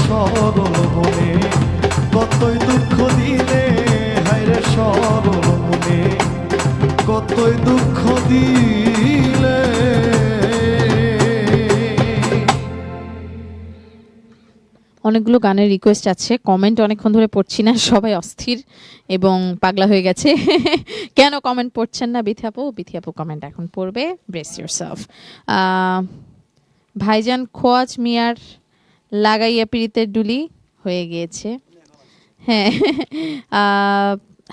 সরল মনে কতই দুঃখ দিলে, হায়রে সরল মনে কতই দুঃখ দিলে। অনেকগুলো গানের রিকোয়েস্ট আছে, কমেন্ট অনেকক্ষণ ধরে পড়ছি না, সবাই অস্থির এবং পাগলা হয়ে গেছে। কেন কমেন্ট পড়ছেন না বিথি আপু কমেন্ট এখন পড়বে, ব্রেস ইউরসেলফ। ভাইজান খোয়াজ মিয়ার লাগাইয়া পিরিতের ডুলি হয়ে গিয়েছে। হ্যাঁ,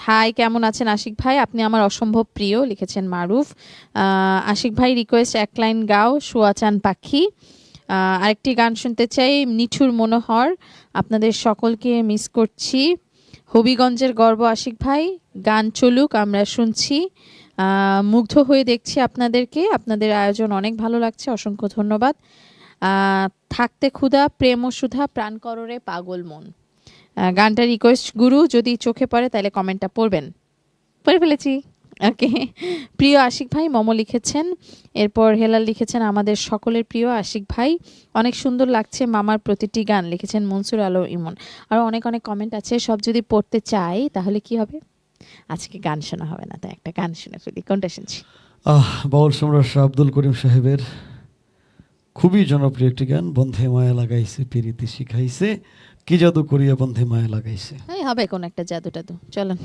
হাই কেমন আছেন আশিক ভাই, আপনি আমার অসম্ভব প্রিয়, লিখেছেন মারুফ। আশিক ভাই রিকোয়েস্ট এক লাইন গাও শুয়াচান পাখি। আরেকটি গান শুনতে চাই, নিঠুর মনোহর, আপনাদের সকলকে মিস করছি। হবিগঞ্জের গর্ব আশিক ভাই, গান চলুক আমরা শুনছি। মুগ্ধ হয়ে দেখছি আপনাদেরকে, আপনাদের আয়োজন অনেক ভালো লাগছে, অসংখ্য ধন্যবাদ। থাকতে ক্ষুধা প্রেম ও সুধা প্রাণ কররে পাগল মন, গানটা রিকোয়েস্ট গুরু, যদি চোখে পড়ে তাহলে কমেন্টটা পড়বেন। পড়ে ফেলেছি, ওকে। প্রিয় আশিক ভাই মম লিখেছেন, এরপর হেলাল লিখেছেন আমাদের সকলের প্রিয় আশিক ভাই, অনেক সুন্দর লাগছে মামার প্রতিটি গান, লিখেছেন মনসুর আলো ইমন। আরও অনেক অনেক কমেন্ট আছে, সব যদি পড়তে চাই তাহলে কি হবে, আজকে গান শোনা হবে না, তাই একটা গান শুনে ফেলি। কোনটা শুনছি? বাউল সম্রাট শাহ আব্দুল করিম সাহেবের খুবই জনপ্রিয় একটি গান, বন্ধে মায়া লাগাইছে পিরিতি শিখাইছে, কি জাদু করিয়া বন্ধে মায়া লাগাইছে। হবে কোন একটা জাদু টাদু, চলেন।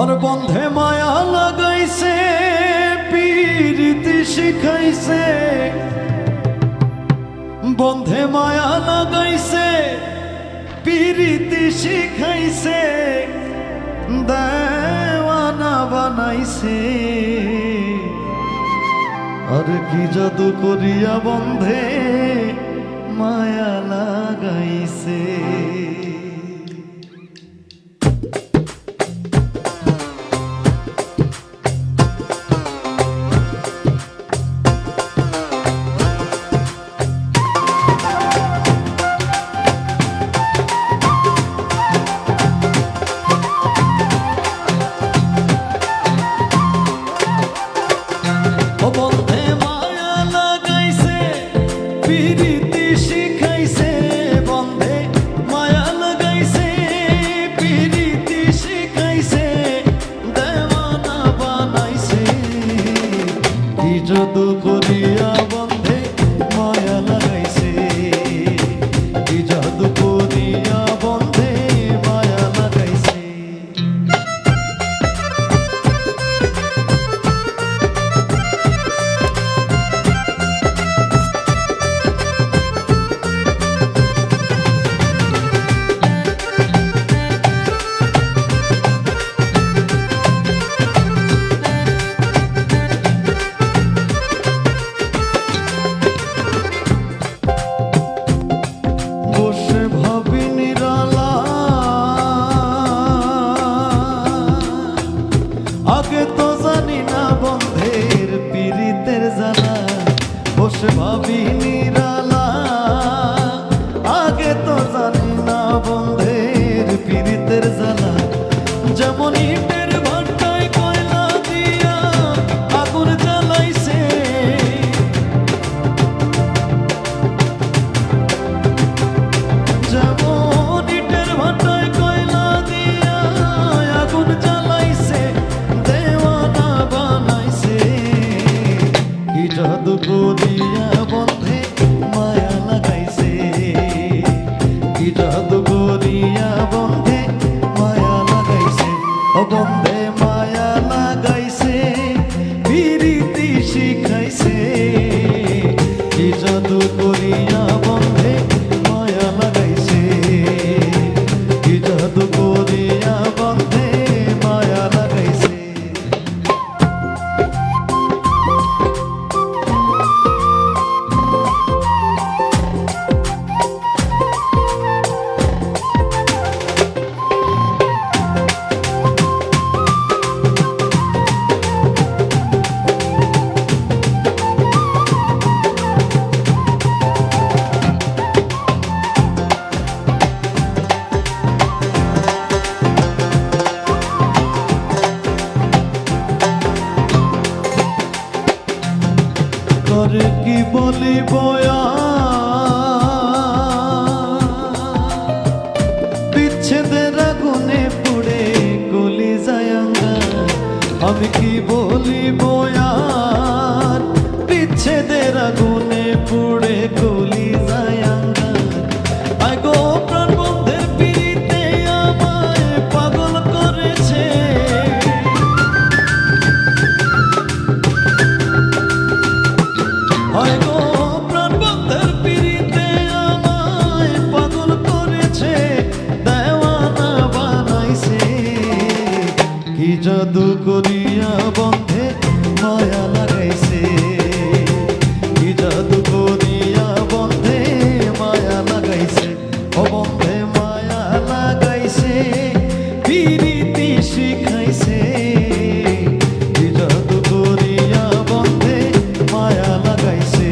আর বন্ধে মায়া লাগাইছে পিরিতি শিখাইছে, বন্ধে মায়া লাগাইছে পিরিতি শিখাইছে, দেওয়ানা বানাইছে, আর কি জাদু করিয়া বন্ধে মায়া লাগাইছে। বন্ধে মায়া লাগাইছে পিরিতি শিখাইছে, বন্ধে মায়া লাগাইছে পিরিতি শিখাইছে, দেওয়ানা বানাইছে, কি জাদু করিয়া বন্ধে মায়া লাগাইছে, কি জাদু করিয়া বন্ধে মায়া লাগাইছে। বসে ভাবি নিরালা, আগে তো জানি না বন্ধের পিরিতের জ্বালা, বসে ভাবি নিরালা, আগে তো জানি না বন্ধের পিরিতের জ্বালা, যেমন ইটের ভাটায় কয়লা দিয়া আগুন জ্বালাইছে, যেমন ইটের ভাটায় কয়লা দিয়া আগুন জ্বালাইছে, দেওয়ানা বানাইছে, কি জাদু করিয়া বন্ধে বয়া বিচ্ছেদের আগুনে পুড়ে গলি যায়ঙ্গা আমি কি বলিব আর বিচ্ছেদের আগুনে পুড়ে গলি যায়ঙ্গা আগো প্রাণ বন্ধের পিড়িতে আমায় পাগল করেছে আগো প্রাণ বন্ধের পিড়িতে আমায় পাগল করেছে দেওয়ানা বানাইছে কি জাদু করিয়া বন্ধে মায়া লাগাইছে কি জাদু করিয়া বন্ধে মায়া লাগাইছে ও বন্ধে মায়া লাগাইছে পিরিতি শিখাইছে কি জাদু করিয়া বন্ধে মায়া লাগাইছে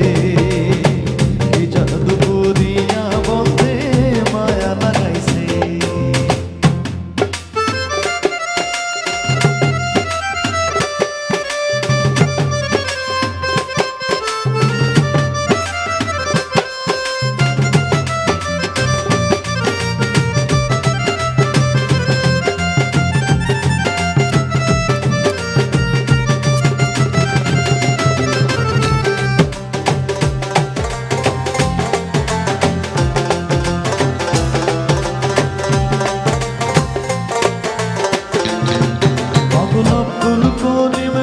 কি জাদু করিয়া বন্ধে মায়া লাগাইছে পাগল আব্দুল করিম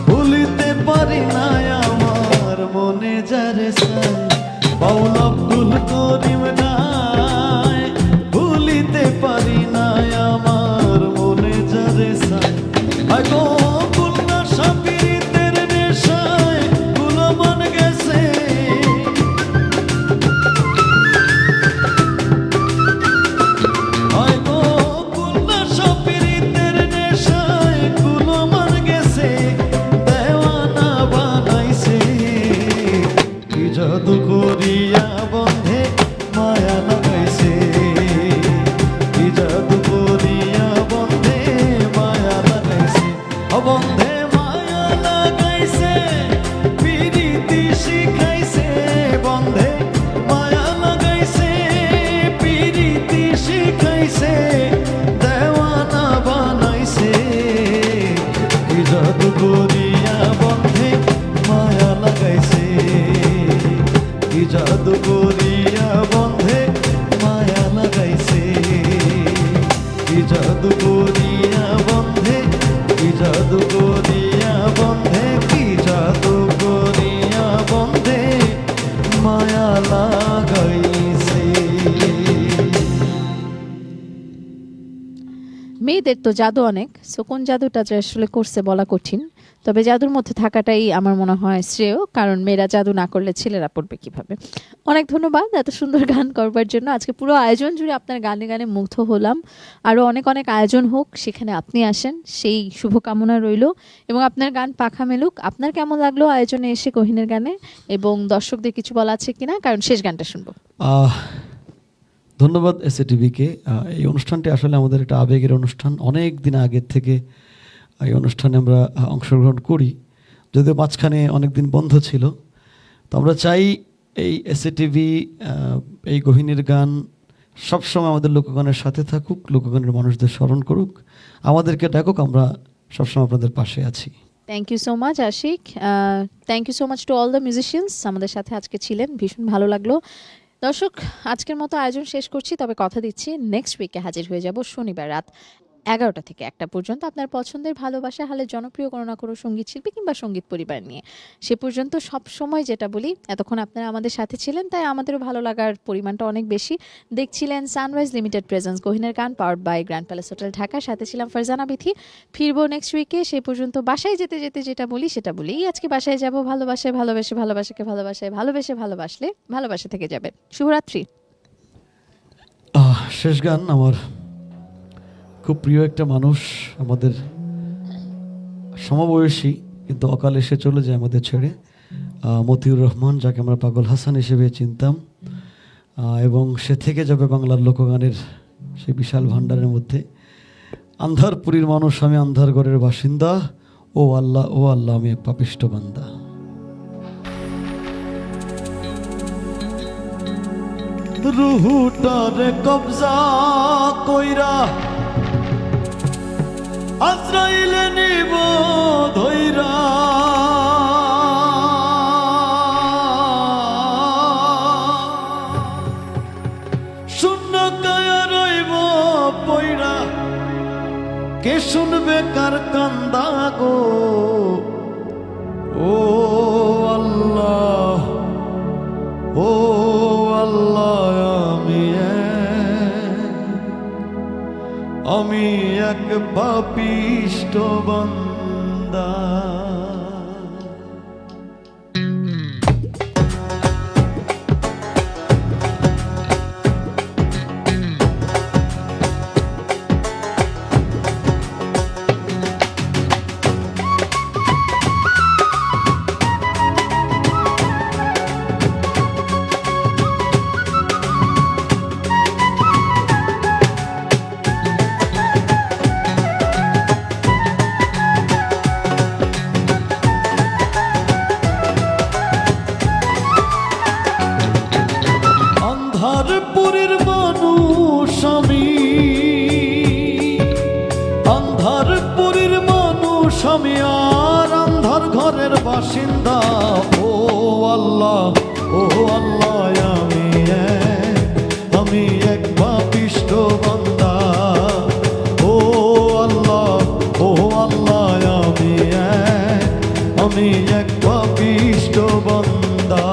ভুলিতে পারি না আমার মনে যারে সাই বাউল আব্দুল করিম গায় ভুলিতে পারি না আমার মনে যারে সাই আগো কুল্লা সাপিরিতের নেশায় গুলমান গেছে হয়তো কুল্লা সাপিরিতের নেশায় গুলমান গেছে দেওয়ানা বানাইছে কি জাদু করিয়া বন্ধে মায়া লাগাইছে কি জাদু করিয়া বন্ধে মায়া লাগাইছে ও বন্ধে মায়া লাগাইছে পিরিতি শিখাইছে বন্ধে মায়া লাগাইছে পিরিতি শিখাইছে দেওয়ানা বানাইছে কি জাদু করিয়া বন্ধে মায়া লাগাইছে কি জাদু করিয়া বন্ধে মায়া লাগাইছে কি জাদু করিয়া বন্ধে কি জাদু করিয়া বন্ধে কি জাদু করিয়া বন্ধে মায়া লাগাইছে মেয়েদের তো জাদু অনেক, সো কোন জাদুটা যে আসলে করছে বলা কঠিন, তবে জাদুর মধ্যে থাকাটাই আমার মনে হয় শ্রেয়, কারণ মেয়েরা জাদু না করলে ছেলেরা পড়বে কিভাবে। অনেক ধন্যবাদ এত সুন্দর গান করবার জন্য। আজকে পুরো আয়োজন জুড়ে আপনার গানে গানে মুগ্ধ হলাম। আরও অনেক অনেক আয়োজন হোক, সেখানে আপনি আসেন, সেই শুভকামনা রইল, এবং আপনার গান পাখা মেলুক। আপনার কেমন লাগলো আয়োজনে এসে কোহিনের গানে, এবং দর্শকদের কিছু বলা আছে কিনা, কারণ শেষ গানটা শুনবো। ধন্যবাদ এসএটিভিকে। এই অনুষ্ঠানটি আসলে আমাদের একটা আবেগের অনুষ্ঠান। অনেক দিন আগের থেকে এই অনুষ্ঠানে আমরা অংশগ্রহণ করি, যদিও মাঝখানে অনেক দিন বন্ধ ছিল। তো আমরা চাই এই এসএটিভি এই গহিনীর গান সবসময় আমাদের লোকগানের সাথে থাকুক, লোকগানের মানুষদের স্মরণ করুক, আমাদেরকে ডাকুক, আমরা সবসময় আপনাদের পাশে আছি। Thank you so much Ashik, thank you so much to all the musicians, আমাদের সাথে আজকে ছিলেন, ভীষণ ভালো লাগলো। দর্শক, আজকের মতো আয়োজন শেষ করছি, তবে কথা দিচ্ছি নেক্সট উইকে হাজির হয়ে যাব শনিবার রাত 11টা থেকে 1টা পর্যন্ত আপনার পছন্দের ভালোবাসা হালে জনপ্রিয় কোনো না কোনো সঙ্গীত শিল্পী কিংবা সঙ্গীত পরিবার নিয়ে। সে পর্যন্ত সব সময় যেটা বলি, এতক্ষণ আপনারা আমাদের সাথে ছিলেন, তাই আমাদেরও ভালো লাগার পরিমাণটা অনেক বেশি। দেখছিলেন সানরাইজ লিমিটেড প্রেজেন্স গহিনের গান, powered by Grand Palace Hotel Dhaka. সাথে ছিলাম ফারজানা বিথি। ফিরবো নেক্সট উইকে। সেই পর্যন্ত বাসায় যেতে যেতে যেটা বলি সেটা বলি, আজকে বাসায় যাব ভালোবাসায় ভালোবেসে, ভালোবাসাকে ভালোবাসায় ভালোবেসে, ভালোবাসলে ভালোবাসা থেকে যাবে। শুভরাত্রি। শেষ গান আমার খুব প্রিয় একটা মানুষ, আমাদের সমবয়সী কিন্তু অকালে সে চলে যায় আমাদের ছেড়ে, মতিউর রহমান, যাকে আমরা পাগল হাসান হিসেবে চিনতাম, এবং সে থেকে যাবে বাংলার লোকগানের সেই বিশাল ভাণ্ডারের মধ্যে। আন্ধারপুরীর মানুষ আমি, আন্ধারগড়ের বাসিন্দা, ও আল্লাহ, ও আল্লাহ, আমি এক পাপিষ্ঠ বান্দা। রুহুটারে কবজা কইরা আজরাইলে নিব ধইরা, শূন্য কায়া রইব পইরা, কে শুনবে কার কান্দা গো। ও আল্লাহ, ও আল্লাহ, আমি এক পাপিষ্ঠ বান্দা। পুরীর মানুষ আমি, আন্ধার পুরীর মানুষ আমি, আর আন্ধার ঘরের বাসিন্দা। ও আল্লাহ, ও আল্লাহ, আমি এক পাপিষ্ঠ বান্দা। ও আল্লাহ, ও আল্লাহ, আমি এক পাপিষ্ঠ বান্দা।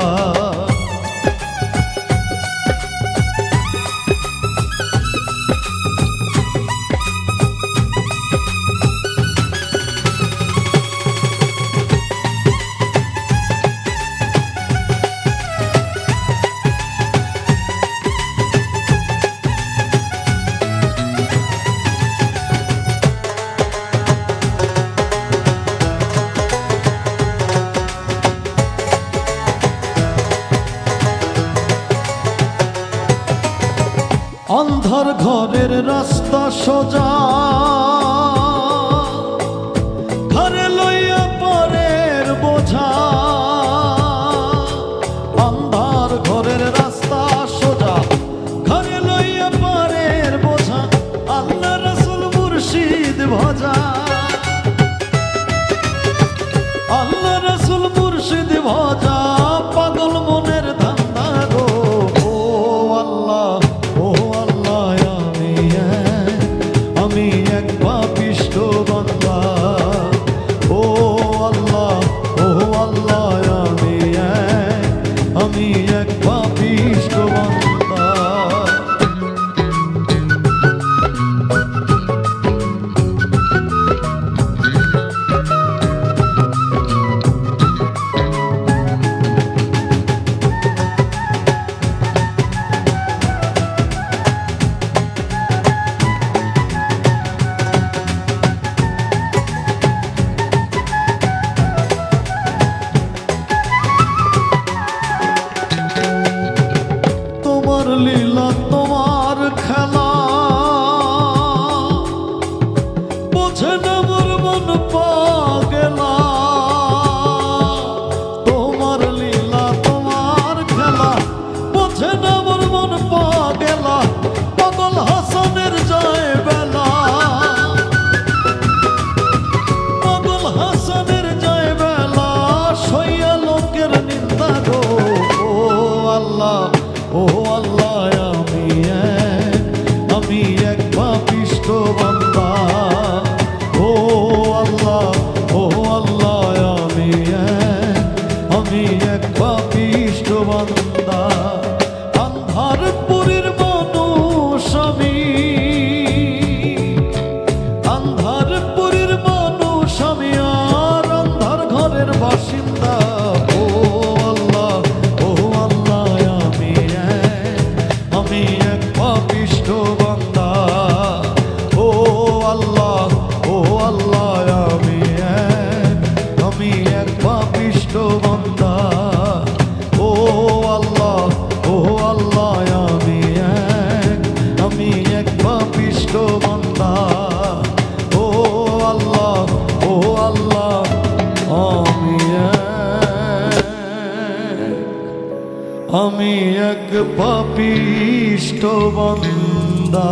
অন্ধর ঘরের রাস্তা সোজা, ঘরে লইয়া পরের বোঝা। অন্ধর ঘরের রাস্তা সোজা, ঘরে লইয়া পরের বোঝা। আল্লাহ রাসূল মুর্শিদ ভজা, আল্লাহ রাসূল মুর্শিদ ভজা, পাগল মনের ধান্দা গো। ও আল্লাহ, ও আমি এক পাপিষ্ঠ বান্দা। ও আল্লাহ, ও আল্লাহ, আমি এক পাপিষ্ঠ বান্দা। লীলা তোমার খেলা, বোঝে না মোর মন পাগলা। তোমার লীলা তোমার খেলা, বোঝে না মোর মন পাগলা। পাগল হাসানের যায় বেলা, পাগল হাসানের যায় বেলা, সইয়া লোকের নিন্দা গো। ও আল্লাহ, ও আল্লাহ, আমি এক পাপিষ্ঠ বান্দা। ও আল্লাহ, ও আল্লাহ, আমি এক পাপিষ্ঠ বান্দা। আন্ধার পুরীর মানুষ আমি, আন্ধার পুরীর মানুষ আমি, আর আন্ধার ঘরের বাসিন্দা। ও আল্লাহ, ও আল্লাহ, আমি এক পাপিষ্ঠ বান্দা। ও আল্লাহ, ও আল্লাহ, আমি এক পাপিষ্ঠ বান্দা। ও আল্লাহ, ও আল্লাহ, আমি এক পাপিষ্ঠ বান্দা। ও আল্লাহ, ও আল্লাহ, এক পাপিষ্ঠ বান্দা।